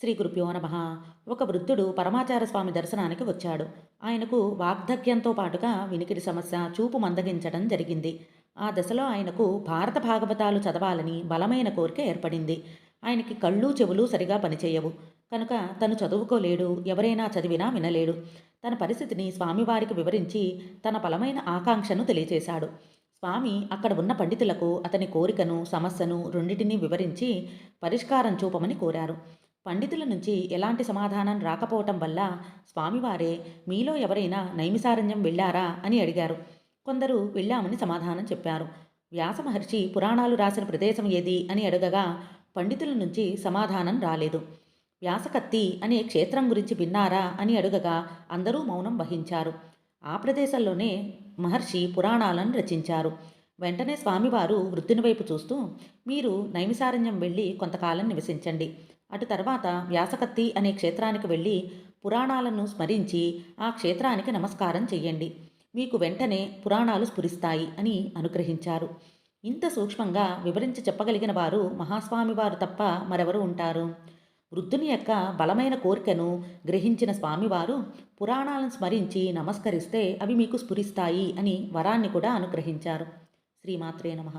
శ్రీ గురుభ్యో నమః. ఒక వృద్ధుడు పరమాచార స్వామి దర్శనానికి వచ్చాడు. ఆయనకు వాగ్దగ్యంతో పాటుగా వినికిడి సమస్య, చూపు మందగించడం జరిగింది. ఆ దశలో ఆయనకు భారత భాగవతాలు చదవాలని బలమైన కోరిక ఏర్పడింది. ఆయనకి కళ్ళు, చెవులు సరిగా పనిచేయవు. కనుక తను చదువుకోలేడు, ఎవరైనా చదివినా వినలేడు. తన పరిస్థితిని స్వామివారికి వివరించి తన బలమైన ఆకాంక్షను తెలియచేశాడు. స్వామి అక్కడ ఉన్న పండితులకు అతని కోరికను, సమస్యను రెండిటినీ వివరించి పరిష్కారం చూపమని కోరారు. పండితుల నుంచి ఎలాంటి సమాధానం రాకపోవటం వల్ల స్వామివారే మీలో ఎవరైనా నైమిసారణ్యం వెళ్ళారా అని అడిగారు. కొందరు వెళ్ళామని సమాధానం చెప్పారు. వ్యాస మహర్షి పురాణాలు రాసిన ప్రదేశం ఏది అని అడగగా పండితుల నుంచి సమాధానం రాలేదు. వ్యాసకత్తి అనే క్షేత్రం గురించి విన్నారా అని అడుగగా అందరూ మౌనం వహించారు. ఆ ప్రదేశంలోనే మహర్షి పురాణాలను రచించారు. వెంటనే స్వామివారు వృద్ధుని వైపు చూస్తూ, మీరు నైమిసారణ్యం వెళ్ళి కొంతకాలం నివసించండి. అటు తర్వాత వ్యాసకత్తి అనే క్షేత్రానికి వెళ్ళి పురాణాలను స్మరించి ఆ క్షేత్రానికి నమస్కారం చెయ్యండి. మీకు వెంటనే పురాణాలు స్ఫురిస్తాయి అని అనుగ్రహించారు. ఇంత సూక్ష్మంగా వివరించి చెప్పగలిగిన వారు మహాస్వామివారు తప్ప మరెవరు ఉంటారు? వృద్ధుని యొక్క బలమైన కోరికను గ్రహించిన స్వామివారు పురాణాలను స్మరించి నమస్కరిస్తే అవి మీకు స్ఫురిస్తాయి అని వరాన్ని కూడా అనుగ్రహించారు. శ్రీమాత్రే నమః.